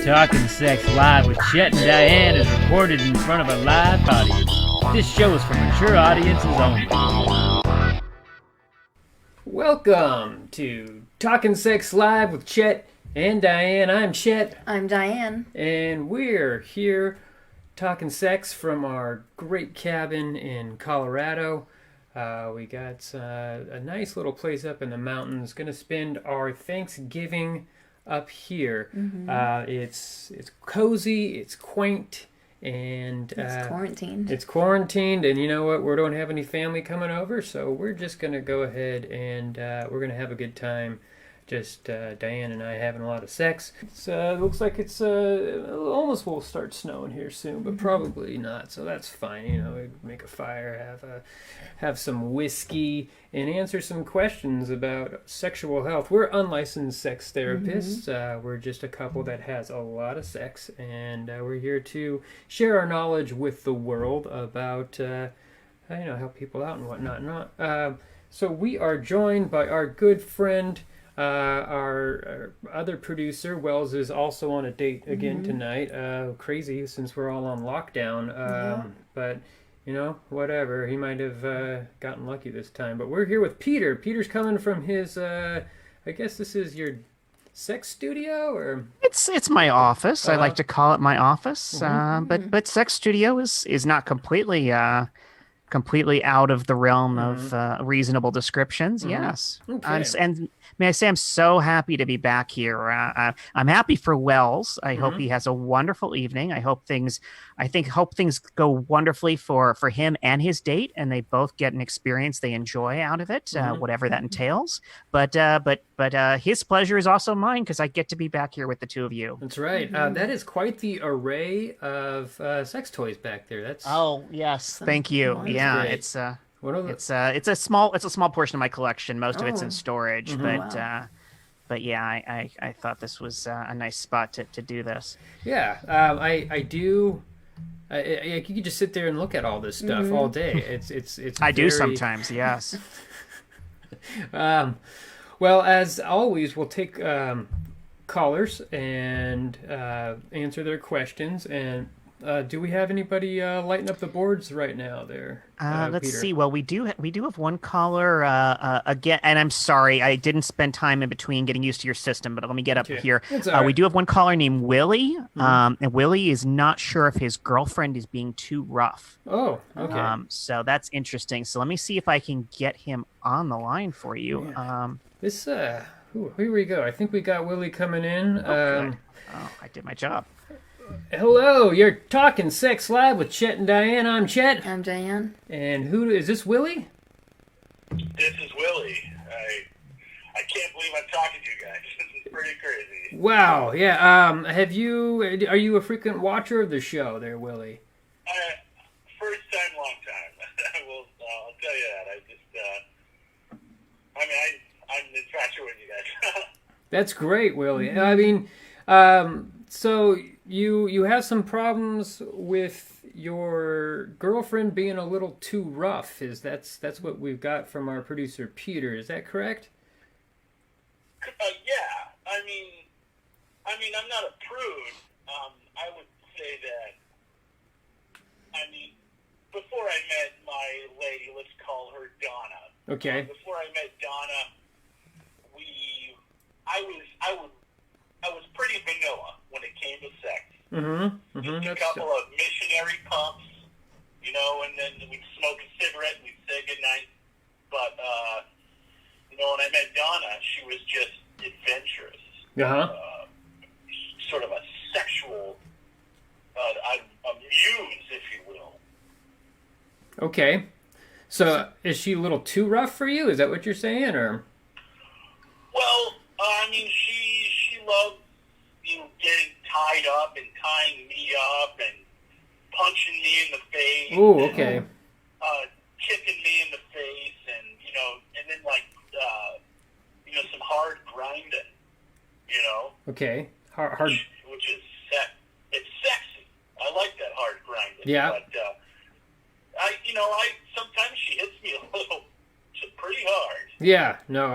Talkin Sex Live with Chet and Diane is recorded in front of a live audience. This show is for mature audiences only. Welcome to Talkin Sex Live with Chet and Diane. I'm Chet. I'm Diane. And we're here talking sex from our great cabin in Colorado. We got a nice little place up in the mountains. Going to spend our Thanksgiving up here. Mm-hmm. It's cozy, it's quaint, and it's quarantined. It's quarantined, and you know what? We don't have any family coming over, so we're just going to go ahead and we're going to have a good time. Just Diane and I having a lot of sex. It looks like it's almost will start snowing here soon, but probably not. So that's fine. You know, we make a fire, have some whiskey, and answer some questions about sexual health. We're unlicensed sex therapists. We're just a couple that has a lot of sex, and we're here to share our knowledge with the world about help people out and whatnot. So we are joined by our good friend. Our other producer, Wells, is also on a date again tonight. Crazy, since we're all on lockdown. But, you know, whatever. He might have gotten lucky this time. But we're here with Peter. Peter's coming from his, I guess this is your sex studio? Or It's my office. I like to call it my office. But sex studio is not completely out of the realm of reasonable descriptions. Yes. Okay. And may I say, I'm so happy to be back here. I'm happy for Wells. I hope he has a wonderful evening. I hope things go wonderfully for him and his date, and they both get an experience they enjoy out of it, whatever that entails. But his pleasure is also mine because I get to be back here with the two of you. That's right. That is quite the array of sex toys back there. Yes. Thank you. Yeah, great. it's a small portion of my collection. Most of it's in storage, but yeah, I thought this was a nice spot to do this. Yeah, I do. You could just sit there and look at all this stuff all day. It's. I do sometimes. Yes. Well, as always, we'll take callers and answer their questions. And do we have anybody lighting up the boards right now there? Let's Peter? see. Well, we do have one caller again, and I'm sorry I didn't spend time in between getting used to your system, but let me get up here. We do have one caller named Willie, and Willie is not sure if his girlfriend is being too rough. Oh, okay. So that's interesting. So let me see if I can get him on the line for you. Yeah. Here we go. I think we got Willie coming in. Good. I did my job. Hello, you're Talking Sex Live with Chet and Diane. I'm Chet. I'm Diane. And who is this? Willie? This is Willie. I can't believe I'm talking to you guys. This is pretty crazy. Wow. Yeah. Are you a frequent watcher of the show, there, Willie? First time, long time. I'll tell you that. I'm infatuated with you guys. That's great, Willie. I mean, so you have some problems with your girlfriend being a little too rough. That's what we've got from our producer Peter. Is that correct? Yeah. I mean, I'm not a prude. I would say that. I mean, before I met my lady, let's call her Donna. Okay. Before I met Donna, I was pretty vanilla when it came to sex. Just a couple of missionary pumps, you know, and then we'd smoke a cigarette and we'd say goodnight. But, when I met Donna, she was just adventurous. Sort of a sexual, a muse, if you will. Okay. So is she a little too rough for you? Is that what you're saying, or? Well, she loves, getting tied up and tying me up and punching me in the face. Ooh, okay. And, kicking me in the face and, and then some hard grinding, Okay. Hard. Which is it's sexy. I like that hard grinding. Yeah. But, sometimes she hits me a little, pretty hard. Yeah. No,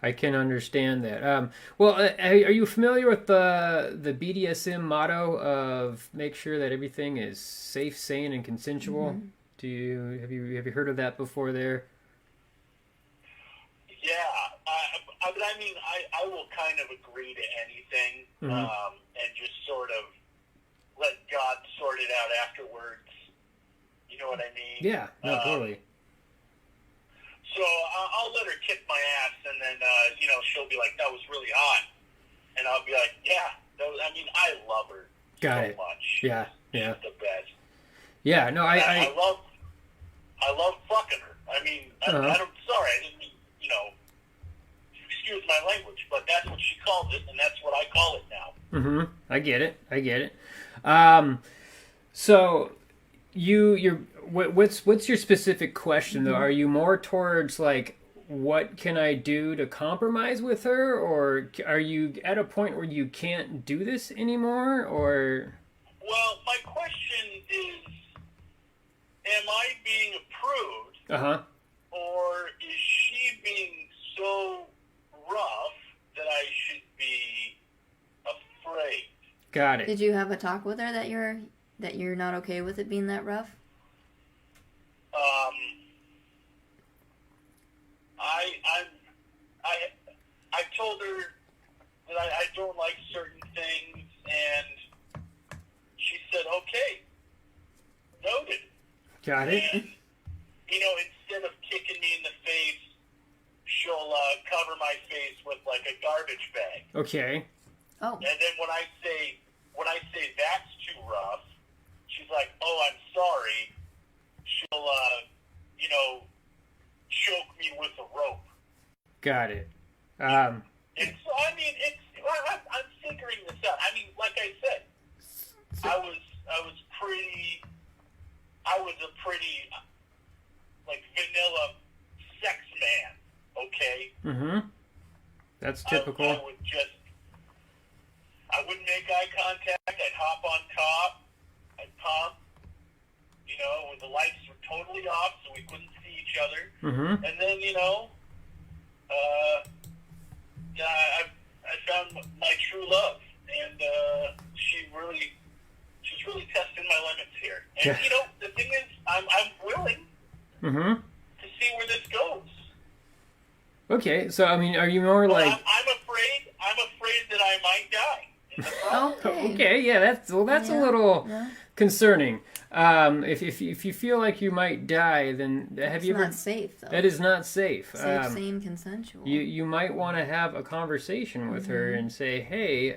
I can understand that. Well, are you familiar with the BDSM motto of make sure that everything is safe, sane, and consensual? Mm-hmm. Have you heard of that before? There. Yeah, but I mean, I will kind of agree to anything, and just sort of let God sort it out afterwards. You know what I mean? Yeah. No, totally. So I'll let her kick my ass, and then she'll be like, "That was really hot," and I'll be like, "Yeah, I mean, I love her Got so it. much. Yeah. She's the best. Yeah. No, I love fucking her. I mean, I don't. Sorry, I didn't mean, excuse my language, but that's what she calls it, and that's what I call it now. Mm-hmm. I get it. So what's your specific question though? Are you more towards like what can I do to compromise with her, or are you at a point where you can't do this anymore, or? Well, my question is, am I being approved, or is she being so rough that I should be afraid? Got it. Did you have a talk with her that you're not okay with it being that rough? I told her that I don't like certain things, and she said, "Okay, noted." Got it. And, instead of kicking me in the face, she'll cover my face with like a garbage bag. Okay. Oh. And then when I say that's too rough, she's like, "Oh, I'm sorry." She'll choke me with a rope. Got it. And so I mean, I'm figuring this out. I mean, like I said, I was a pretty like vanilla sex man. Okay. Mm-hmm. That's typical. I wouldn't make eye contact. I'd hop on top. I'd pump. When the lights were totally off, so we couldn't see each other. Mm-hmm. And then, I found my true love, and she's really testing my limits here. And the thing is, I'm willing to see where this goes. Okay, so I mean, are you more But like? I'm afraid that I might die. Okay, yeah, that's a little concerning. If you feel like you might die, then have you ever? It's not safe, though. That is not safe. Safe, sane, consensual. You might want to have a conversation with her and say, "Hey,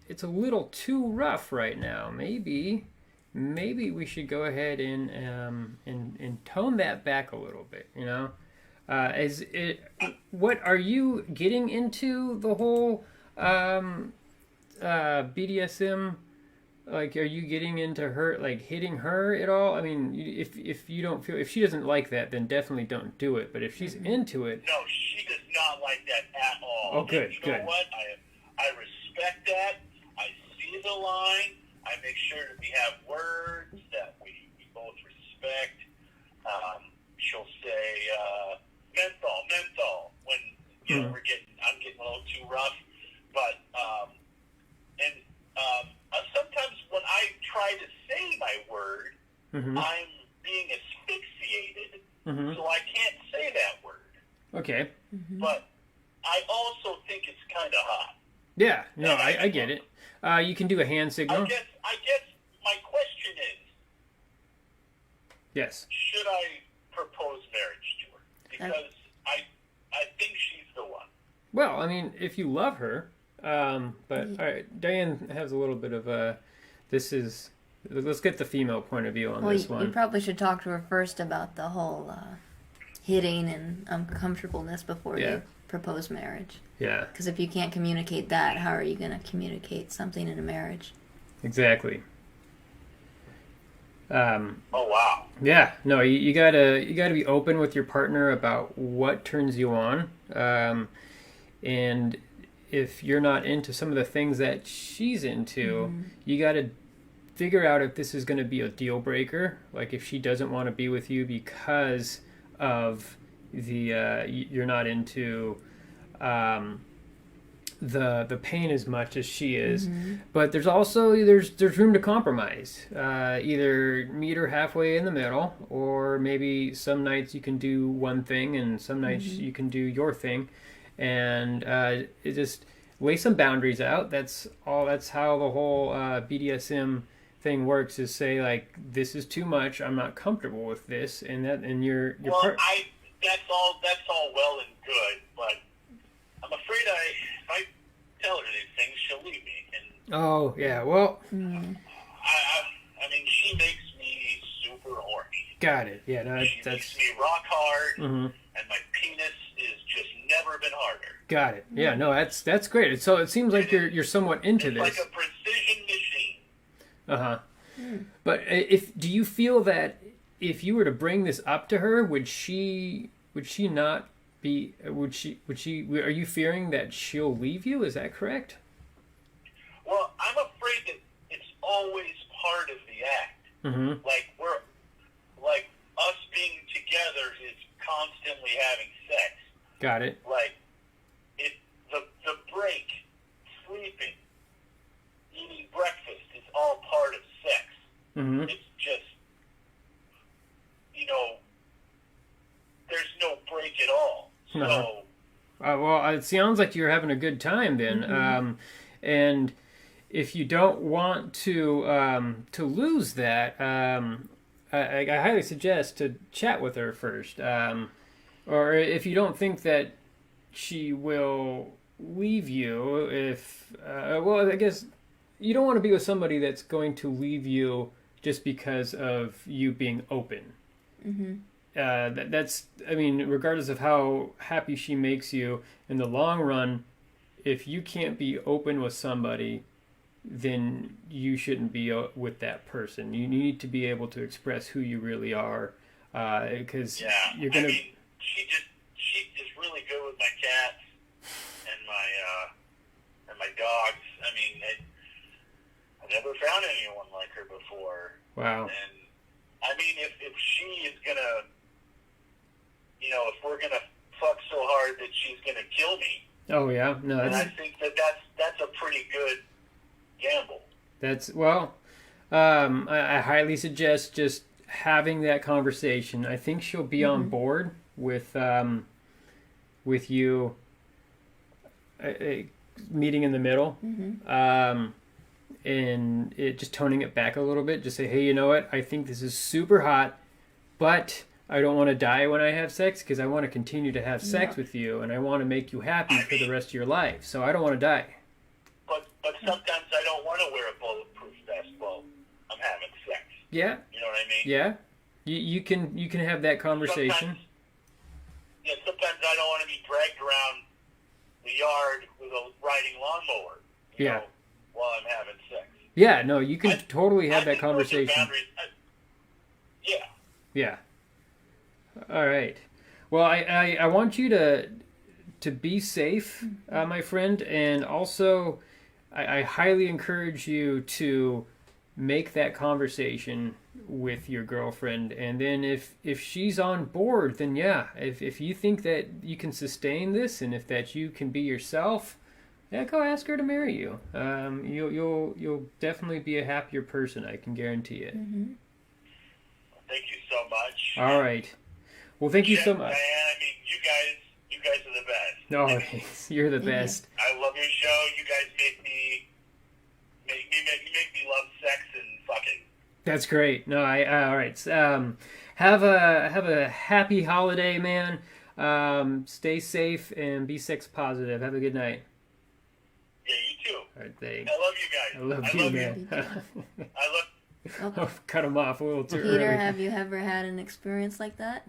it's a little too rough right now. Maybe we should go ahead and tone that back a little bit. What are you getting into the whole BDSM? Like, are you getting into her, like hitting her at all? I mean, if you don't feel, if she doesn't like that, then definitely don't do it. But if she's into it, no, she does not like that at all. Oh, good, and you good. know what? I respect that. I see the line. I make sure that we have words that we both respect. She'll say menthol when I'm getting a little too rough. But sometimes when I try to say my word, I'm being asphyxiated, so I can't say that word. okay. But I also think it's kind of hot. Yeah, no, I get it. You can do a hand signal. I guess my question is, Yes. should I propose marriage to her? Because I think she's the one. Well, I mean, if you love her, but all right, Diane has a little bit of a. Let's get the female point of view on this one. You probably should talk to her first about the whole hitting and uncomfortableness before you propose marriage. Yeah. Because if you can't communicate that, how are you going to communicate something in a marriage? Exactly. Oh wow. Yeah, no, you gotta be open with your partner about what turns you on, and if you're not into some of the things that she's into, you gotta figure out if this is going to be a deal breaker. Like if she doesn't want to be with you because of you're not into the pain as much as she is. But there's also there's room to compromise. Either meet her halfway in the middle, or maybe some nights you can do one thing and some nights you can do your thing, and it just lay some boundaries out. That's all. That's how the whole BDSM thing works. Is say like, this is too much. I'm not comfortable with this, and you're well, that's all well and good, but I'm afraid if I tell her these things, she'll leave me. And oh yeah, well, I mean, she makes me super horny. Got it. Yeah, no, she makes me rock hard, and my penis is just never been harder. Got it. Yeah, no, that's great. So it seems like you're somewhat into this. It's like a precision machine. But do you feel that if you were to bring this up to her, would she not be? Would she? Are you fearing that she'll leave you? Is that correct? Well, I'm afraid that it's always part of the act. Like us being together is constantly having sex. Got it. Like the break, sleeping, eating breakfast is all part of sex. It's just, there's no break at all. So, well, it sounds like you're having a good time then. And if you don't want to lose that, I highly suggest to chat with her first. Or if you don't think that she will leave you, I guess you don't want to be with somebody that's going to leave you just because of you being open. That's, I mean, regardless of how happy she makes you, in the long run, if you can't be open with somebody, then you shouldn't be with that person. You need to be able to express who you really are, because you're gonna. I mean, she's just really good with my cats and my dogs. I mean, I've never found anyone like her before. Wow. And I mean, if she is gonna, if we're gonna fuck so hard that she's gonna kill me. Oh yeah, no. And I think that's a pretty good gamble. I highly suggest just having that conversation. I think she'll be on board with you meeting in the middle, and it just toning it back a little bit. Just say, hey, you know what? I think this is super hot, but I don't want to die when I have sex because I want to continue to have sex with you, and I want to make you happy for the rest of your life. So I don't want to die. But sometimes I don't want to wear a bulletproof vest while I'm having sex. Yeah. You know what I mean? Yeah. You can have that conversation. Sometimes I don't want to be dragged around the yard with a riding lawnmower. You know, while I'm having sex. Yeah. No, you can totally have that conversation. Yeah. All right. Well, I want you to be safe, my friend, and also I highly encourage you to make that conversation with your girlfriend, and then if she's on board, then if you think that you can sustain this and if that you can be yourself, go ask her to marry you. You'll definitely be a happier person, I can guarantee it. Thank you so much. All right. Well, thank you so much. Diane, I mean, you guys are the best. No, you're the best. I love your show. You guys make me love sex and fucking. That's great. No, all right. Have a happy holiday, man. Stay safe and be sex positive. Have a good night. Yeah, you too. All right, thanks. I love you guys. I love you, man. I love. Oh, cut him off a little too early. Peter, have you ever had an experience like that?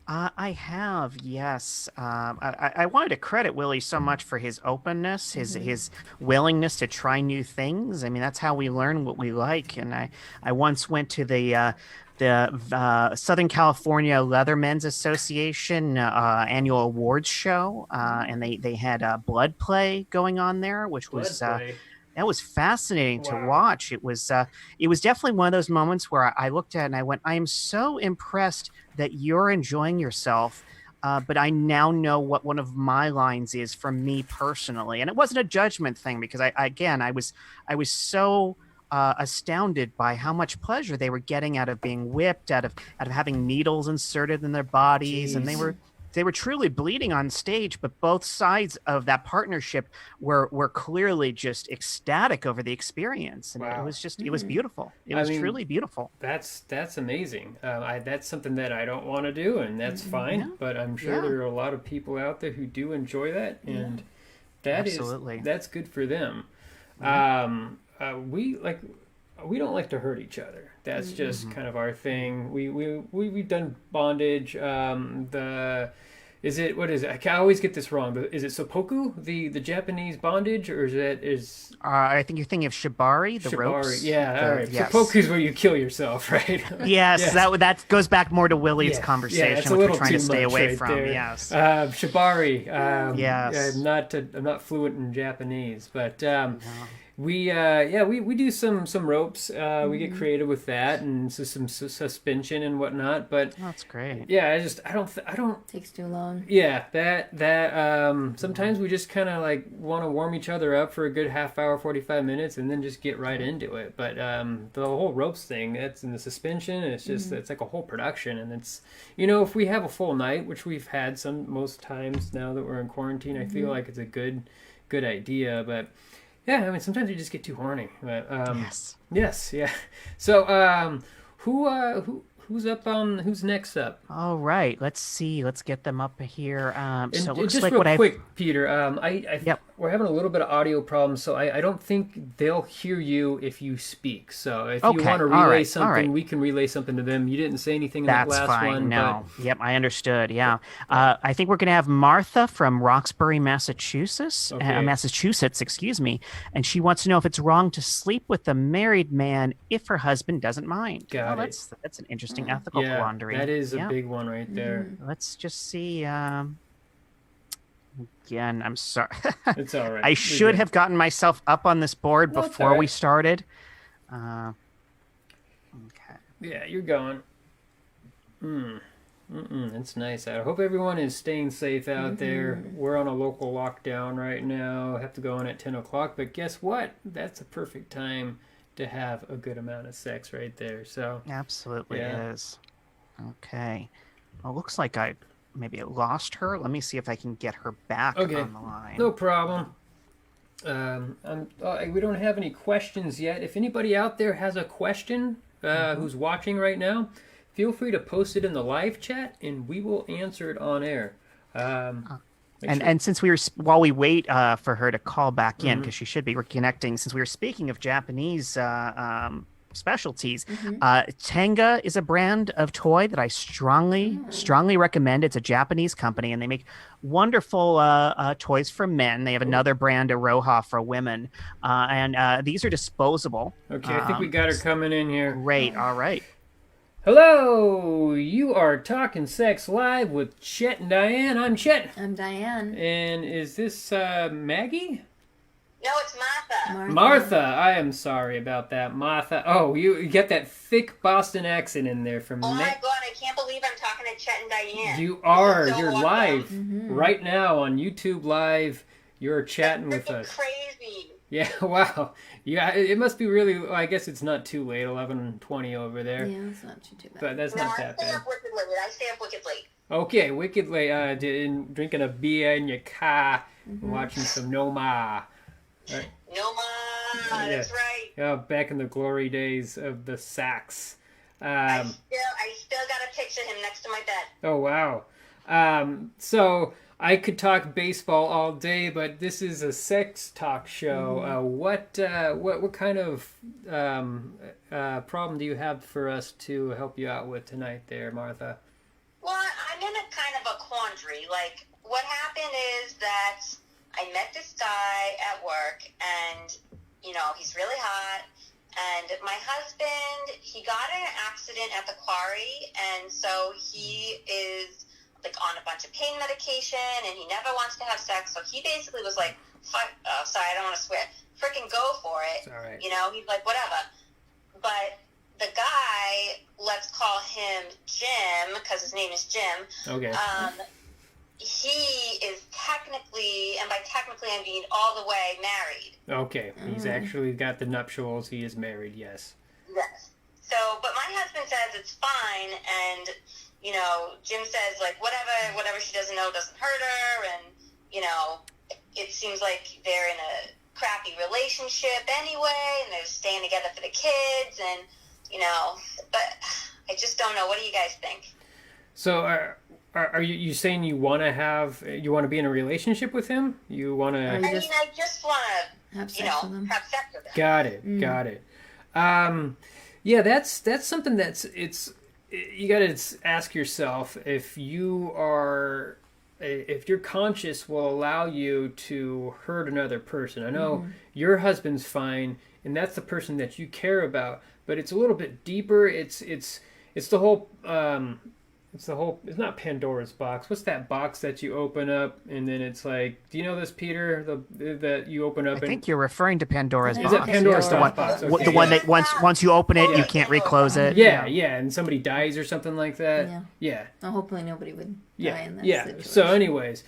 I have, yes. I wanted to credit Willie so much for his openness, his willingness to try new things. I mean, that's how we learn what we like. And I once went to the Southern California Leathermen's Association annual awards show, and they had blood play going on there, which was that was fascinating to watch. It was definitely one of those moments where I looked at it and I went, I am so impressed that you're enjoying yourself but I now know what one of my lines is for me personally, and it wasn't a judgment thing because I was so astounded by how much pleasure they were getting out of being whipped, out of having needles inserted in their bodies, and they were truly bleeding on stage. But both sides of that partnership were clearly just ecstatic over the experience, and it was just it was beautiful. It was truly beautiful. That's amazing. That's something that I don't want to do, and that's fine. Yeah. But I'm sure there are a lot of people out there who do enjoy that, and that's good for them. We don't like to hurt each other. That's just kind of our thing. We've done bondage. What is it? I always get this wrong. Is it seppuku, the Japanese bondage, or is I think you're thinking of shibari, the ropes. Yeah, all right. Yes. Seppuku is where you kill yourself, right? Yes, that goes back more to Willie's conversation, which we're trying to stay away from. There. Yes. Shibari. Yes. I'm not fluent in Japanese, but we do some ropes. We get creative with that, and so some suspension and whatnot. But that's great. Yeah, I don't. Takes too long. Yeah, that sometimes we just kind of like want to warm each other up for a good half hour, 45 minutes, and then just get right into it. But the whole ropes thing, that's in the suspension. It's just it's like a whole production, and it's if we have a full night, which we've had most times now that we're in quarantine, I feel like it's a good idea, but. Yeah, I mean, sometimes you just get too horny. But, yes, yeah. So, who's next up? All right, let's see. Let's get them up here. So it looks just like real quick, Peter. We're having a little bit of audio problems, so I don't think they'll hear you if you speak. So if you want to relay something, we can relay something to them. You didn't say anything in that last one. No. Yep, I understood. Yeah. I think we're going to have Martha from Roxbury, Massachusetts. Massachusetts, excuse me. And she wants to know if it's wrong to sleep with a married man if her husband doesn't mind. That's an interesting ethical quandary. That is a big one right there. Let's just see. Again, I'm sorry. It's all right. I should have gotten myself up on this board before we started. Okay. Yeah, you're going. It's nice. I hope everyone is staying safe out there. We're on a local lockdown right now. Have to go in at 10 o'clock, but guess what? That's a perfect time to have a good amount of sex right there. So absolutely is. Okay. Well, looks like I lost her. Let me see if I can get her back on the line. No problem. We don't have any questions yet. If anybody out there has a question who's watching right now, feel free to post it in the live chat, and we will answer it on air. And since while we wait for her to call back in, because she should be reconnecting, since we were speaking of Japanese specialties, Tenga is a brand of toy that I strongly recommend. It's a Japanese company, and they make wonderful toys for men. They have another brand, Aroha, for women, and these are disposable. Okay, I think we got her coming in here. Great. All right. Hello, you are Talkin' Sex Live with Chet and Diane. I'm Chet. I'm Diane. And is this Maggie? No, it's Martha. Martha. I am sorry about that, Martha. Oh, you get that thick Boston accent in there from. Oh my God! I can't believe I'm talking to Chet and Diane. You are. You're live right now on YouTube Live. You're chatting with us. Crazy. Yeah. Wow. Yeah. It must be really. Well, I guess it's not too late. 11:20 over there. Yeah, it's not too bad. But that's not that bad. I stay up wicked late. Okay, wicked late. Drinking a beer in your car, and watching some Noma. Right. No, Ma, that's right. Yeah, back in the glory days of the sax. I still got a picture of him next to my bed. Oh, wow. So I could talk baseball all day, but this is a sex talk show. What kind of problem do you have for us to help you out with tonight there, Martha? Well, I'm in a kind of a quandary. Like, what happened is that I met this guy at work, and, he's really hot, and my husband, he got in an accident at the quarry, and so he is, on a bunch of pain medication, and he never wants to have sex, so he basically was like, fuck, sorry, I don't want to swear, freaking go for it. It's all right. He's like, whatever. But the guy, let's call him Jim, because his name is Jim. Okay. he is technically, and by technically I mean all the way married. Okay, he's actually got the nuptials. He is married, yes. Yes. So, but my husband says it's fine, and, you know, Jim says, like, whatever she doesn't know doesn't hurt her, and, you know, it seems like they're in a crappy relationship anyway, and they're staying together for the kids, and, you know, but I just don't know. What do you guys think? So, are you saying you want to be in a relationship with him? You want to? I mean, I just want to, have sex you know, with him. have sex with him. Got it. Yeah, that's something you got to ask yourself if your conscience will allow you to hurt another person. I know your husband's fine, and that's the person that you care about, but it's a little bit deeper. It's the whole. It's not Pandora's box. What's that box that you open up and then it's like, do you know this, Peter? That you open up. I think you're referring to Pandora's box. Is that Pandora's box? Okay. The one that once you open it, you can't reclose it. Yeah, and somebody dies or something like that. Yeah. Well, hopefully nobody would die in that situation. So anyways,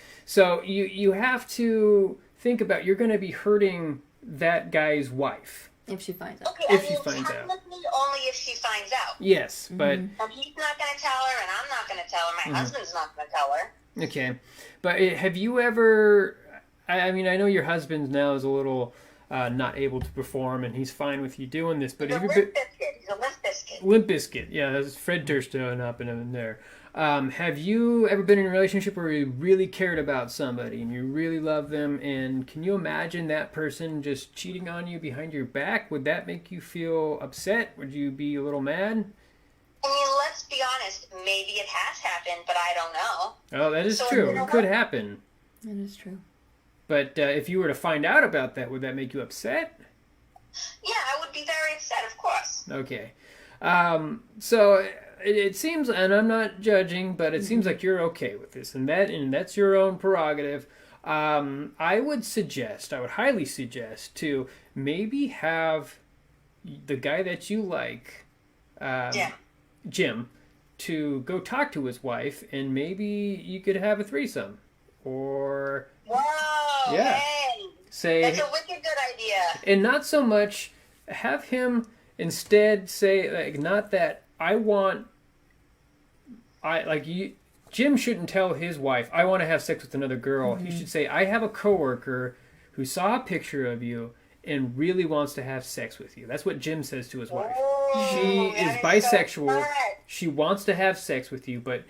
you have to think about, you're going to be hurting that guy's wife. If she finds out. Okay, If she finds out. technically only if she finds out. Yes, but... And he's not going to tell her, and I'm not going to tell her. My husband's not going to tell her. Okay. But have you ever... I mean, I know your husband now is a little not able to perform, and he's fine with you doing this, but He's a have you Limp Bizkit. He's a Limp Bizkit. Limp Bizkit, yeah, that's Fred Durst up in there. Have you ever been in a relationship where you really cared about somebody and you really love them, and can you imagine that person just cheating on you behind your back? Would that make you feel upset? Would you be a little mad? I mean, let's be honest. Maybe it has happened, but I don't know. Oh, that is So, true. you know It could what? happen. That is true. But if you were to find out about that, would that make you upset? Yeah, I would be very upset, of course. Okay. So it seems, and I'm not judging, but it seems like you're okay with this, and that's your own prerogative. I would highly suggest to maybe have the guy that you like, Jim, to go talk to his wife, and maybe you could have a threesome, or Whoa, Yeah. hey. say, That's a wicked good idea. and not so much have him instead say, like, not that Jim shouldn't tell his wife, I want to have sex with another girl. He should say, I have a coworker who saw a picture of you and really wants to have sex with you. That's what Jim says to his wife. She is that bisexual. so smart. She wants to have sex with you, but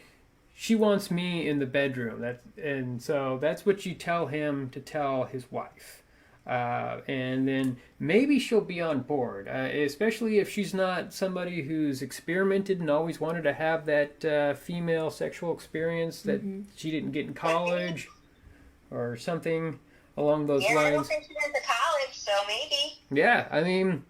she wants me in the bedroom. And so that's what you tell him to tell his wife. And then maybe she'll be on board, especially if she's not somebody who's experimented and always wanted to have that female sexual experience that she didn't get in college or something along those Yeah, I don't lines. think she went to college, so maybe. Yeah, I mean,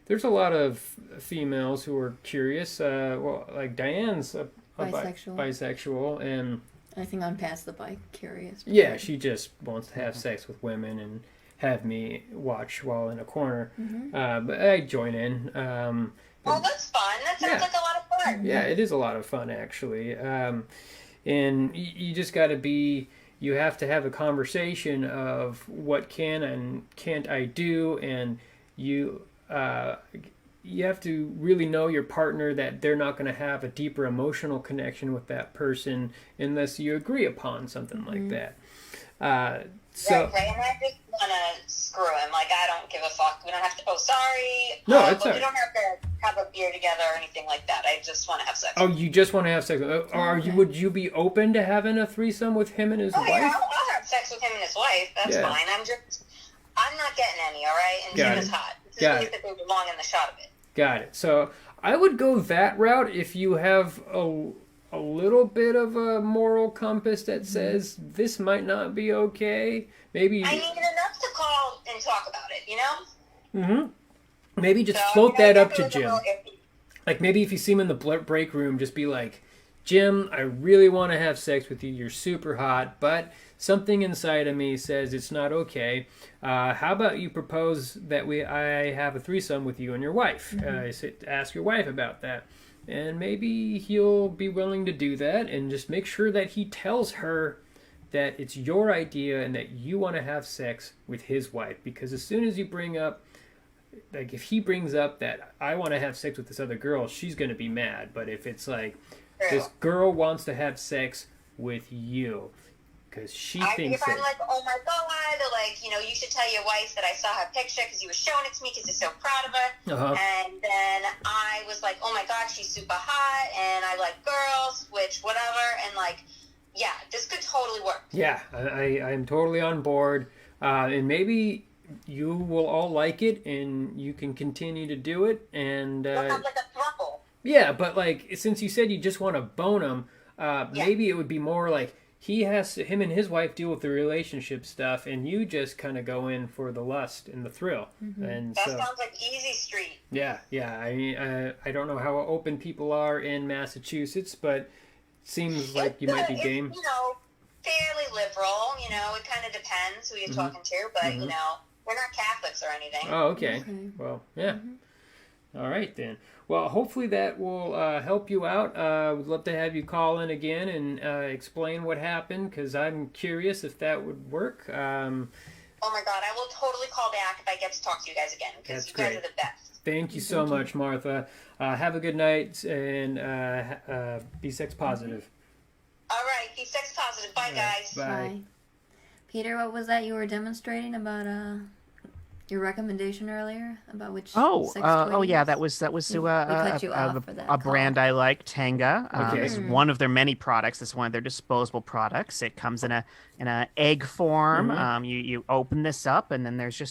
there's a lot of females who are curious. Like Diane's bisexual, and I think I'm past the bi curious. yeah, she just wants to have sex with women and have me watch while in a corner. But I join in. Well, that's fun. That sounds like a lot of fun. Yeah, it is a lot of fun, actually. And you just got to you have to have a conversation of what can and can't I do, and you have to really know your partner, that they're not going to have a deeper emotional connection with that person unless you agree upon something like that. So, right, and I just want to screw him. Like, I don't give a fuck. We don't have to, sorry. No, it's but all we don't have to have a beer together or anything like that. I just want to have sex. oh, you just want to have sex? Would you be open to having a threesome with him and his wife? Yeah, I'll have sex with him and his wife. That's fine. I'm not getting any, all right? And Jim is hot. This is really that they belong in the shot of it. Got it. So I would go that route if you have a little bit of a moral compass that says this might not be okay. Maybe I mean, enough to call and talk about it, you know? Maybe just float that up to Jim. Like, maybe if you see him in the break room, just be like, Jim, I really want to have sex with you. You're super hot, but something inside of me says it's not okay. How about you propose that I have a threesome with you and your wife? Ask your wife about that. And maybe he'll be willing to do that, and just make sure that he tells her that it's your idea and that you want to have sex with his wife. Because as soon as you bring up, like if he brings up that I want to have sex with this other girl, she's going to be mad. But if it's like this girl wants to have sex with you because she thinks if I'm like, oh my god, like, you know, you should tell your wife that I saw her picture because you were showing it to me because you're so proud of her. And then I was like, oh my god, she's super hot and I like girls, which whatever, and like, yeah, this could totally work. Yeah, I'm totally on board, and maybe you will all like it and you can continue to do it, and we'll have like a throuple. Yeah, but like since you said you just want to bone him, maybe it would be more like him and his wife deal with the relationship stuff, and you just kind of go in for the lust and the thrill. And that sounds like easy street. Yeah. I mean, I don't know how open people are in Massachusetts, but it seems like you might be game. You know, fairly liberal. You know, it kind of depends who you're talking to, but you know, we're not Catholics or anything. Oh, okay. Well, yeah. All right then. Well, hopefully that will help you out. We'd love to have you call in again and explain what happened, because I'm curious if that would work. Oh my God, I will totally call back if I get to talk to you guys again, because you guys are the best. Thank you so much, Martha. Have a good night, and be sex positive. All right, be sex positive. Bye, guys. Bye. Peter, what was that you were demonstrating about your recommendation earlier about which sex oh yeah, toys? that was We cut you off for that a brand I like, Tenga. Okay. It's one of their many products. It's one of their disposable products. It comes in a egg form. You open this up, and then there's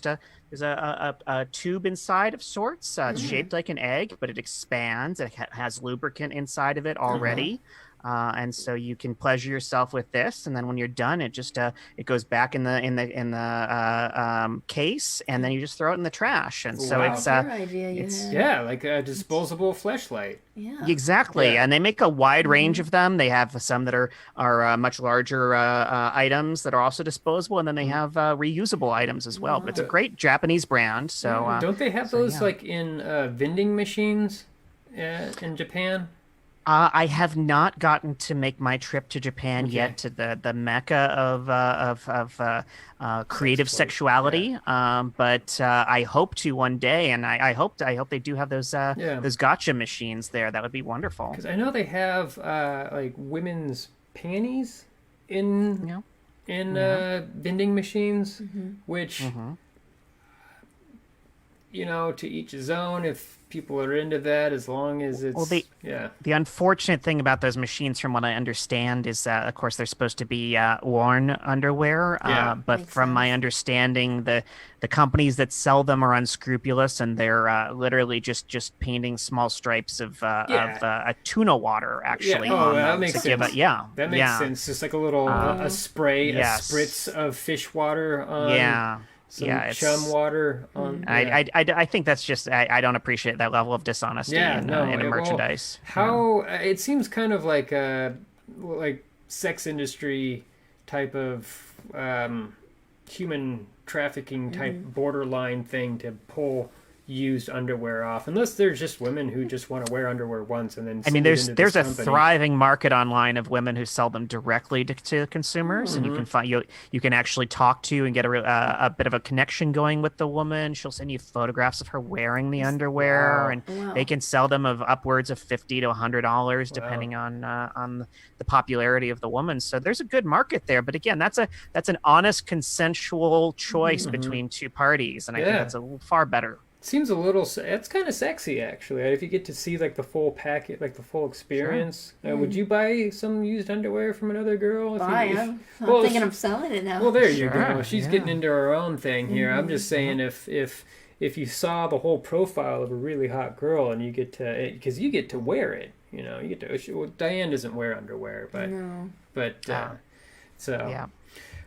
a tube inside of sorts. It's shaped like an egg, but it expands. It has lubricant inside of it already. And so you can pleasure yourself with this, and then when you're done, it just it goes back in the case, and then you just throw it in the trash. And so That's your idea you had. Yeah, like a disposable fleshlight. Yeah. Exactly, and they make a wide range of them. They have some that are much larger items that are also disposable, and then they have reusable items as well. But it's a great Japanese brand. So don't they have those like in vending machines in Japan? I have not gotten to make my trip to Japan yet, to the mecca of creative sexuality. But I hope to one day, and I hope they do have those gotcha machines there. That would be wonderful. Because I know they have like women's panties in vending machines, which you know, to each his own. If people are into that, as long as it's the unfortunate thing about those machines, from what I understand, is that of course they're supposed to be worn underwear. But Makes from my sense. understanding, the companies that sell them are unscrupulous, and they're literally just painting small stripes of a tuna water actually. Oh, on that them makes to sense. give it, That makes sense. Just like a little a spray, yes. a spritz of fish water on some chum water on. I think that's just I don't appreciate that level of dishonesty in a merchandise. It seems kind of like a sex industry type of human trafficking type borderline thing to pull used underwear off, unless there's just women who just want to wear underwear once and then there's a thriving market online of women who sell them directly to consumers, and you can find you can actually talk to and get a bit of a connection going with the woman. She'll send you photographs of her wearing the underwear, and they can sell them of upwards of $50 to $100 depending on the popularity of the woman. So there's a good market there, but again, that's an honest consensual choice between two parties, and I think that's a little far better. Seems a little. It's kind of sexy, actually. If you get to see like the full packet, like the full experience. Would you buy some used underwear from another girl? I'm thinking of selling it now. Well, there you go. She's getting into her own thing here. I'm just saying, if you saw the whole profile of a really hot girl and you get to, because you get to wear it, you know, you get to. Well, Diane doesn't wear underwear, but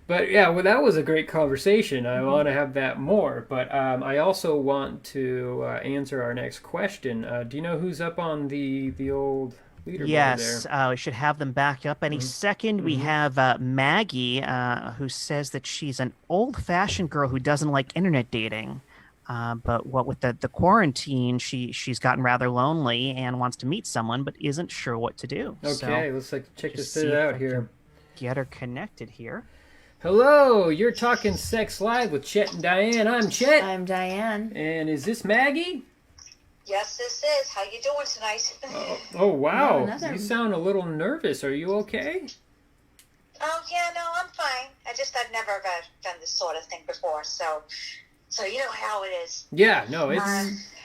But yeah, well, that was a great conversation. I want to have that more, but I also want to answer our next question. Do you know who's up on the old leaderboard Yes, there? we should have them back up any second. We have Maggie, who says that she's an old-fashioned girl who doesn't like internet dating. But what with the quarantine, she's gotten rather lonely and wants to meet someone, but isn't sure what to do. Okay, let's check this out here. get her connected here. Hello, you're talking Sex Live with Chet and Diane. I'm Chet. I'm Diane. And is this Maggie? Yes, this is. How you doing tonight? Oh wow. No, You sound a little nervous. Are you okay? Oh, yeah, no, I'm fine. I've never done this sort of thing before, so you know how it is. Yeah, no,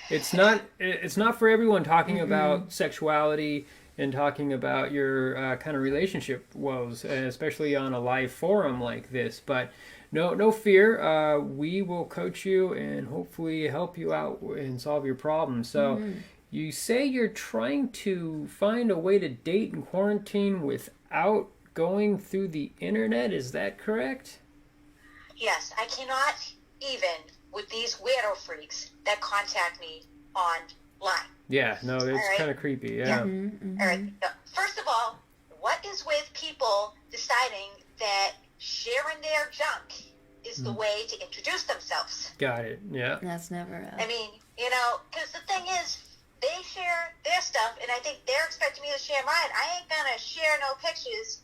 it's not for everyone talking about sexuality and talking about your kind of relationship woes, especially on a live forum like this. But no fear. We will coach you and hopefully help you out and solve your problems. So you say you're trying to find a way to date in quarantine without going through the internet. Is that correct? Yes, I cannot even with these weirdo freaks that contact me online. Yeah, no, it's right. kind of creepy. Yeah. All right. Now, first of all, what is with people deciding that sharing their junk is the way to introduce themselves? Got it. Yeah. That's never. I mean, because the thing is, they share their stuff, and I think they're expecting me to share mine. I ain't gonna share no pictures,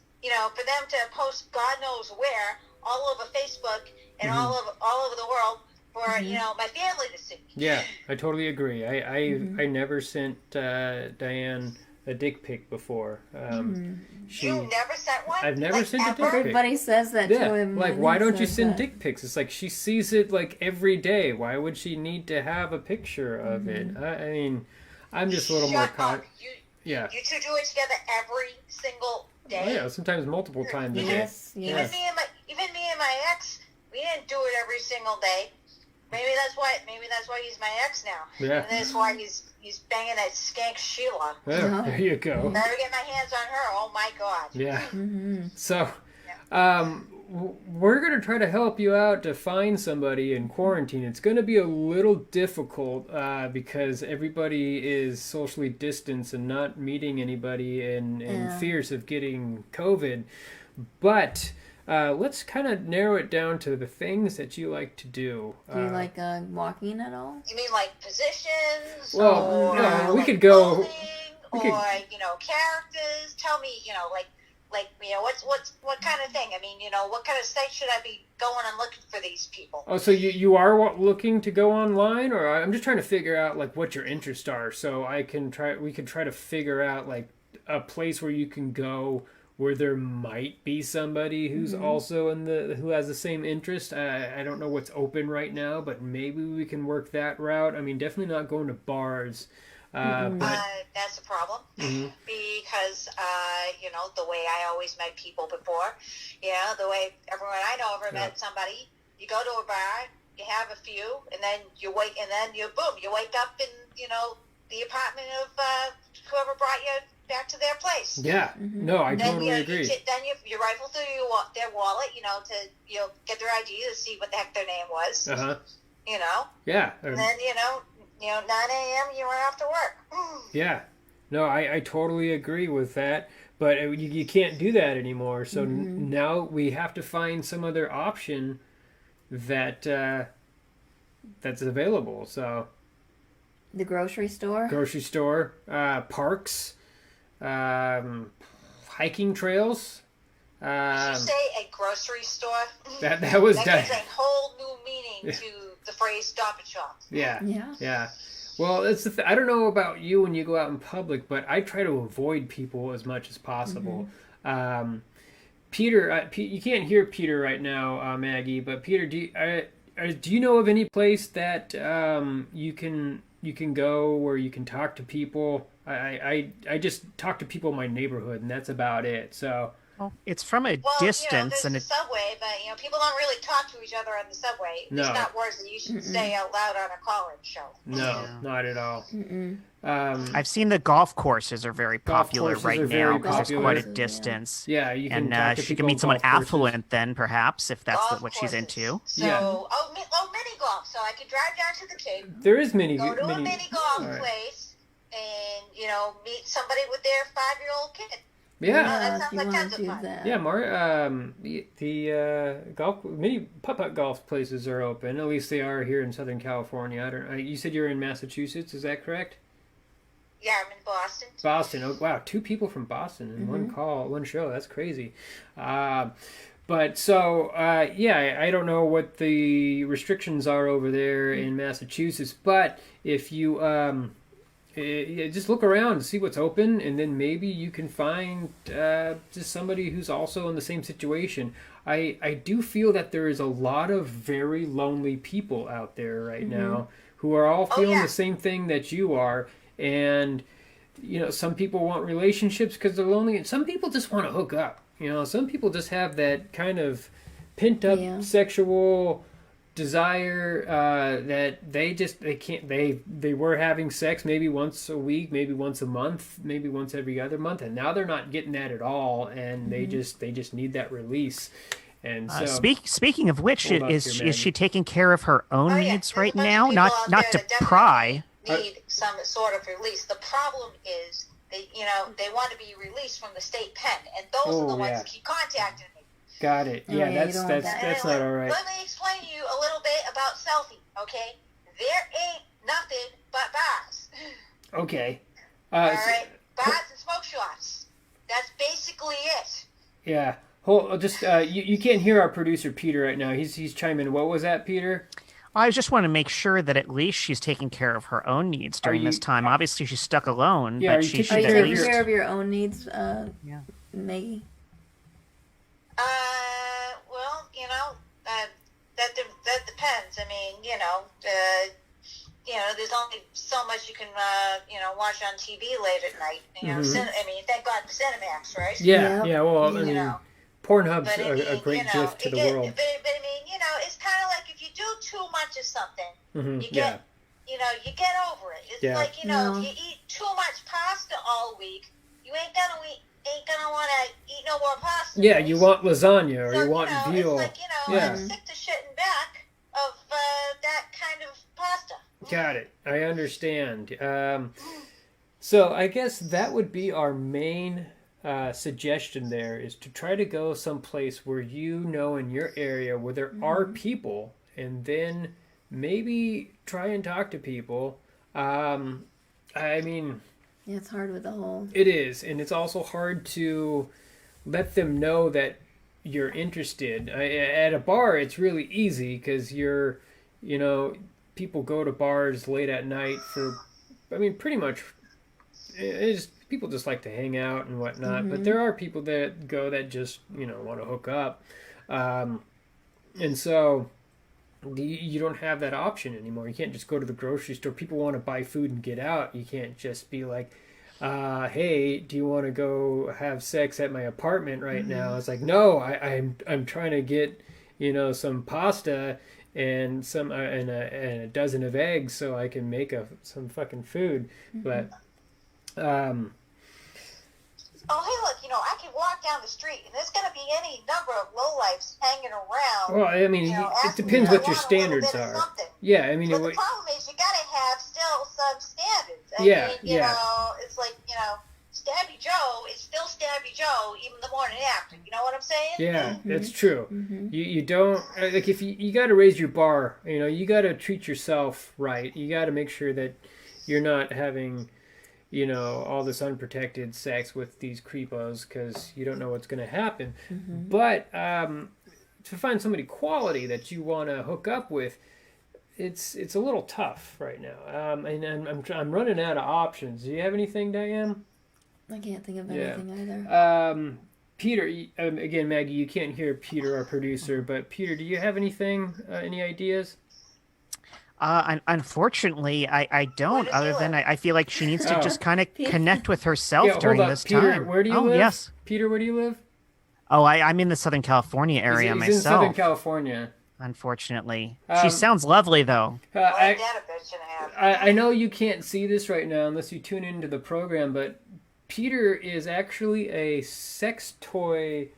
for them to post God knows where all over Facebook and all over the world for my family to see. Yeah, I totally agree. I never sent Diane a dick pic before. You never sent one? I've never sent a dick pic. Everybody says that to him. Like, and why he don't you says send that. dick pics? It's like she sees it like every day. Why would she need to have a picture of it? I mean, I'm just a little more caught. Yeah. You two do it together every single day. Oh, yeah, sometimes multiple times a day. Yes. Even me and my ex, we didn't do it every single day. Maybe that's why he's my ex now. Yeah. And that's why he's banging that skank Sheila. Yeah, there you go. Never get my hands on her. Oh my God. Yeah. So, we're going to try to help you out to find somebody in quarantine. It's going to be a little difficult because everybody is socially distanced and not meeting anybody and fears of getting COVID. But let's kind of narrow it down to the things that you like to do. Do you like walking at all? You mean like positions? Well, or no, we like could go. clothing, or characters? Tell me, what kind of thing? I mean, what kind of site should I be going and looking for these people? Oh, so you are looking to go online, or I'm just trying to figure out like what your interests are, so we can try to figure out like a place where you can go where there might be somebody who's also who has the same interest. I don't know what's open right now, but maybe we can work that route. I mean, definitely not going to bars. But that's a problem because the way I always met people before, the way everyone I know ever met somebody. You go to a bar, you have a few, and then you wake up in the apartment of whoever brought you back to their place. Yeah, no, I totally agree. Then you rifle through their wallet, to get their ID to see what the heck their name was. Yeah. And then 9 a.m. you were off to work. Yeah. No, I totally agree with that. But you can't do that anymore. So now we have to find some other option that's available. So the grocery store, parks, hiking trails. Did you say a grocery store? That gives a whole new meaning to the phrase Stop and Shop. Yeah. Well, it's I don't know about you when you go out in public, but I try to avoid people as much as possible. Peter, you can't hear Peter right now, Maggie. But Peter, do you know of any place that you can go where you can talk to people? I just talk to people in my neighborhood, and that's about it. So. Well, it's from a distance, there's the subway, but people don't really talk to each other on the subway. No. It's not words that you should say out loud on a call-in show. No, not at all. I've seen the golf courses are very popular right now because there's quite a popular. distance. Yeah, you can. And she can meet someone affluent then, perhaps, if that's what she's into. So, mini golf. So I could drive down to the Cape. There is mini. Go to a mini golf place, and meet somebody with their 5-year-old kid. Yeah. That sounds like tons of fun. Yeah, the mini putt-putt golf places are open. At least they are here in Southern California. You said you're in Massachusetts. Is that correct? Yeah, I'm in Boston. Boston. Oh, wow. 2 people from Boston in one show. That's crazy. But so, yeah, I don't know what the restrictions are over there in Massachusetts, but if you just look around and see what's open, and then maybe you can find just somebody who's also in the same situation. I do feel that there is a lot of very lonely people out there right now who are all feeling the same thing that you are, and some people want relationships because they're lonely, and some people just want to hook up. Some people just have that kind of pent up sexual desire that they were having sex maybe once a week, maybe once a month, maybe once every other month, and now they're not getting that at all, and they just need that release. And so, speaking of which, is she taking care of her own needs right now? Not To pry. Need some sort of release. The problem is they want to be released from the state pen, and those are the ones that keep contacting me. Got it. Yeah, that's not all right. Let me explain to you a little bit about selfie, okay? There ain't nothing but bars. Okay. All right, bars and smoke shops. That's basically it. Yeah. You can't hear our producer Peter right now. He's chiming in. What was that, Peter? I just want to make sure that at least she's taking care of her own needs during this time. Obviously, she's stuck alone, but she should Are you at taking least care of your own needs, Maggie? Well, that depends. I mean, there's only so much you can, watch on TV late at night. Thank God for Cinemax, right? Yeah. Well, Pornhub's a great gift to the world. But I mean, it's kind of like if you do too much of something, you get over it. It's like, if you eat too much pasta all week, you ain't gonna want to eat no more pasta. Yeah, you want lasagna or you want veal. It's like, I'm sick to shitting back of that kind of pasta. Got it. I understand. So I guess that would be our main suggestion there, is to try to go someplace where in your area where there are people, and then maybe try and talk to people. I mean, it's hard with the whole. It is, and it's also hard to let them know that you're interested. At a bar, it's really easy because people go to bars late at night pretty much. People just like to hang out and whatnot, but there are people that go that just want to hook up, and so you don't have that option anymore. You can't just go to the grocery store. People want to buy food and get out. You can't just be like, hey, do you want to go have sex at my apartment right now? It's like, no, I'm trying to get some pasta and some and a dozen of eggs so I can make some fucking food. But oh, hey, look, I can walk down the street, and there's going to be any number of lowlifes hanging around. Well, I mean, it depends what your standards are. Yeah, I mean... But the problem is you got to have still some standards. I mean, it's like, Stabby Joe is still Stabby Joe even the morning after. You know what I'm saying? Yeah, that's true. You don't... Like, if you got to raise your bar, you got to treat yourself right. You got to make sure that you're not having... all this unprotected sex with these creepos, because you don't know what's going to happen. But to find somebody quality that you want to hook up with, it's a little tough right now. And I'm running out of options. Do you have anything, Diane? I can't think of anything either. Peter, again, Maggie, you can't hear Peter, our producer, but Peter, do you have anything, any ideas? Unfortunately, I don't. Other than I feel like she needs to just kind of connect with herself during this Peter, time. Where do you live? Yes. Peter, where do you live? Oh, I'm in the Southern California area myself. He's in Southern California. Unfortunately, she sounds lovely though. I know you can't see this right now unless you tune into the program, but Peter is actually a sex toy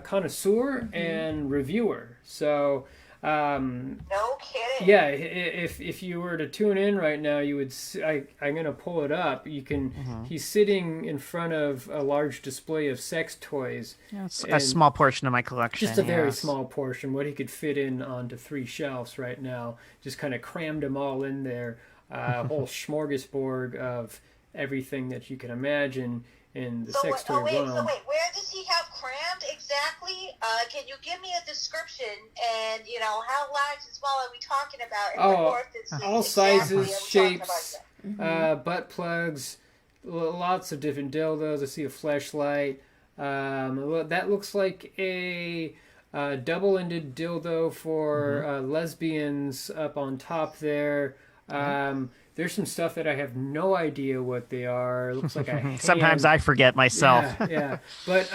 connoisseur and reviewer. So. No kidding. Yeah, if you were to tune in right now, you would see, I'm going to pull it up. You can. He's sitting in front of a large display of sex toys. Yeah, it's a small portion of my collection. Just a very small portion. What he could fit in onto 3 shelves right now. Just kind of crammed them all in there. A whole smorgasbord of everything that you can imagine in the So sex toy realm. So where does he have crammed exactly? Can you give me a description? And how large and small are we talking about? And what orifices all exactly sizes, shapes, butt plugs, lots of different dildos. I see a fleshlight. That looks like a double-ended dildo for lesbians up on top there. There's some stuff that I have no idea what they are. It looks like a hand. Sometimes I forget myself. Yeah. But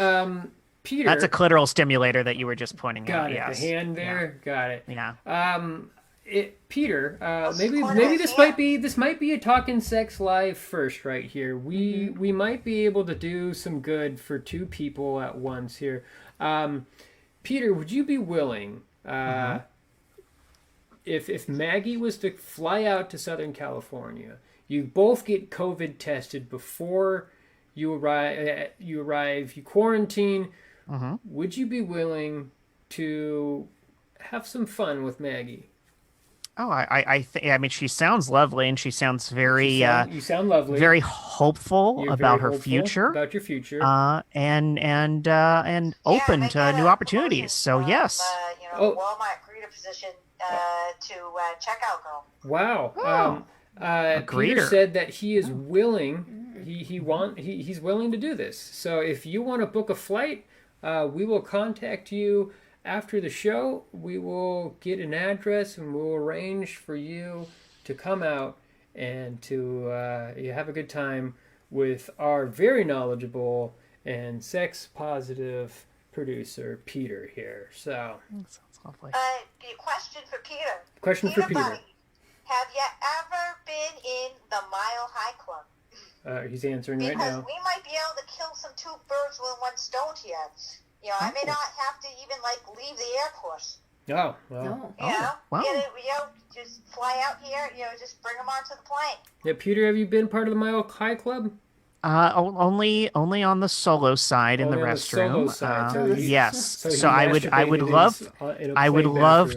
Peter, that's a clitoral stimulator that you were just pointing out. Got it. Yes. The hand there. Yeah. Got it. Yeah. Peter, maybe this might be a Talkin' Sex Live first right here. We might be able to do some good for two people at once here. Peter, would you be willing? If Maggie was to fly out to Southern California, you both get COVID tested before you arrive. You quarantine. Would you be willing to have some fun with Maggie? Oh, I mean, she sounds lovely, and she sounds very. You sound lovely. Very hopeful about her future. About your future. And open to new opportunities. So yes. Walmart greeter position to checkout girl. Wow. Peter said that he is willing. He's willing to do this. So if you want to book a flight, we will contact you after the show. We will get an address and we'll arrange for you to come out and to have a good time with our very knowledgeable and sex positive producer Peter here. So that sounds lovely. Question for Peter. Question for Peter. Buddy, have you ever been in the Mile High Club? He's answering right because now. we might be able to kill some two birds with one stone here. I may not have to even leave the airport. Oh, well. Wow. Just fly out here. Just bring them onto the plane. Yeah, Peter, have you been part of the Mile High Club? Only on the solo side in the restroom. Yes. So I would love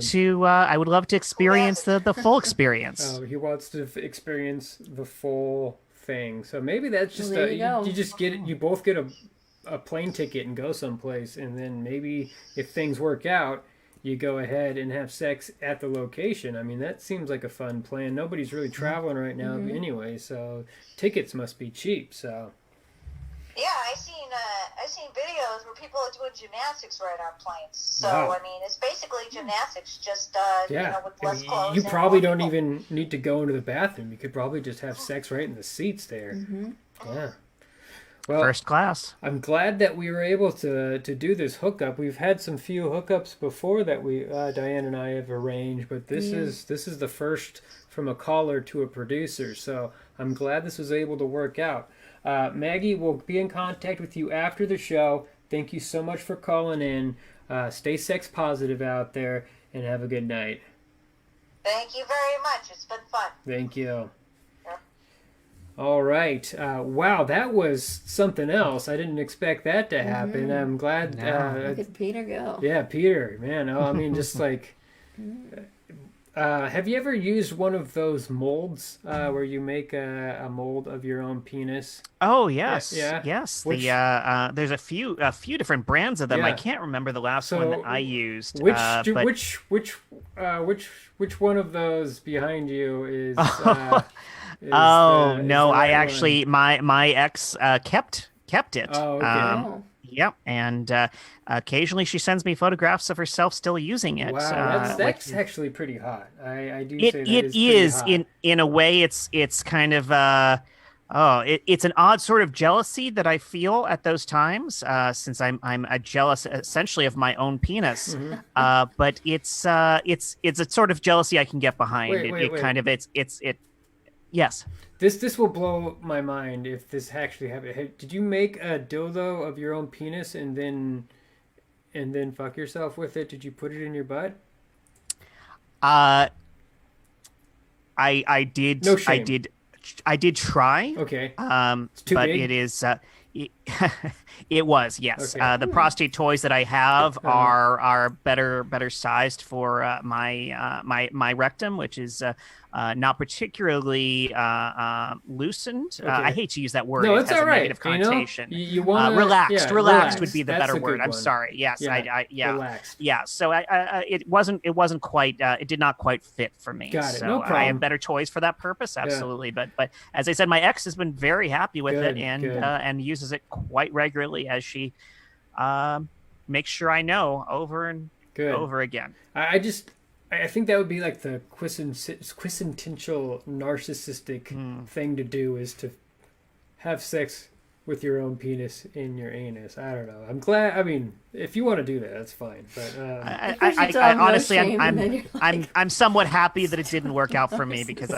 to experience the full experience. Oh, he wants to experience the full thing. So maybe that's just you just get it. You both get a plane ticket and go someplace, and then maybe if things work out, you go ahead and have sex at the location. I mean, that seems like a fun plan. Nobody's really traveling right now anyway, so tickets must be cheap. So yeah, I've seen videos where people are doing gymnastics right on planes. So wow. I mean, it's basically gymnastics, just with less clothes. You probably don't even need to go into the bathroom. You could probably just have sex right in the seats there. Yeah. Well, first class. I'm glad that we were able to do this hookup. We've had some few hookups before that we Diane and I have arranged, but this is the first from a caller to a producer. So I'm glad this was able to work out. Maggie will be in contact with you after the show. Thank you so much for calling in. Stay sex positive out there and have a good night. Thank you very much. It's been fun. Thank you. All right. Wow, that was something else. I didn't expect that to happen. I'm glad. Look at Peter go. Yeah, Peter, man. Oh, I mean, just like... have you ever used one of those molds where you make a mold of your own penis? Oh, yes. Yeah. Yes. There's a few different brands of them. Yeah. I can't remember the last one that I used. Which one of those behind you is... I actually my ex kept it. Oh, okay. Yep, and occasionally she sends me photographs of herself still using it. Wow, that's actually pretty hot. I do say that it is in a way. It's kind of it's an odd sort of jealousy that I feel at those times, since I'm a jealous essentially of my own penis. But it's a sort of jealousy I can get behind. Wait. Yes. This will blow my mind if this actually happened. Did you make a dildo of your own penis and then fuck yourself with it? Did you put it in your butt? I did. No shame. I did try. Okay. It's too big? It is. It was, yes. Okay. The prostate toys that I have are better sized for my rectum, which is not particularly loosened. Okay. I hate to use that word; No, it it's has all a right. negative connotation. You want relaxed. Yeah, relaxed would be the That's better a good word. I'm one. sorry. Yes, Yeah, yeah, relaxed. yeah. So it wasn't quite. It did not quite fit for me. Got it. So No I problem. have better toys for that purpose. Absolutely. But as I said, my ex has been very happy with Good, it and good. and uses it quite regularly as she makes sure I know over and Good. over again. I think that would be like the quintessential narcissistic thing to do, is to have sex with your own penis in your anus. I don't know. I'm glad. I mean, if you want to do that, that's fine. But I honestly, I'm somewhat happy that it didn't work out for me, because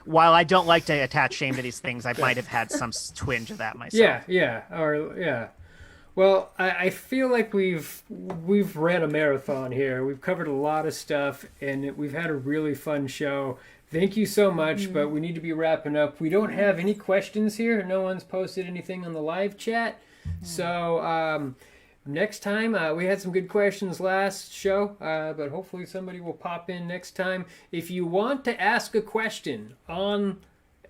while I don't like to attach shame to these things, I might have had some twinge of that myself. Yeah. Well, I feel like we've ran a marathon here. We've covered a lot of stuff, and we've had a really fun show. Thank you so much, but we need to be wrapping up. We don't have any questions here. No one's posted anything on the live chat. So next time, we had some good questions last show, but hopefully somebody will pop in next time. If you want to ask a question on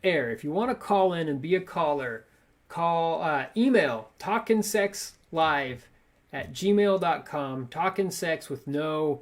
air, if you want to call in and be a caller, email talkinsexlive@gmail.com. Talkin' sex with no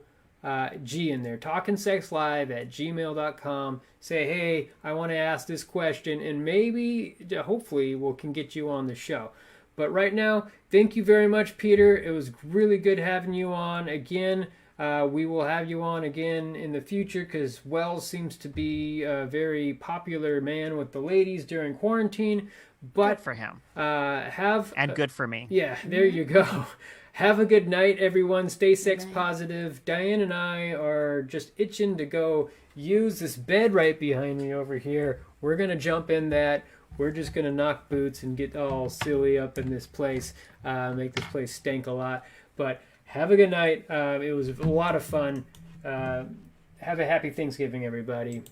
G in there. talkinsexlive@gmail.com. Say, hey, I want to ask this question, and maybe, hopefully, we can get you on the show. But right now, thank you very much, Peter. It was really good having you on again. We will have you on again in the future, because Wells seems to be a very popular man with the ladies during quarantine. But good for him. Good for me. Yeah, there you go. Have a good night, everyone. Stay sex positive. Diane and I are just itching to go use this bed right behind me over here. We're going to jump in that. We're just going to knock boots and get all silly up in this place, make this place stink a lot. But have a good night. It was a lot of fun. Have a happy Thanksgiving, everybody.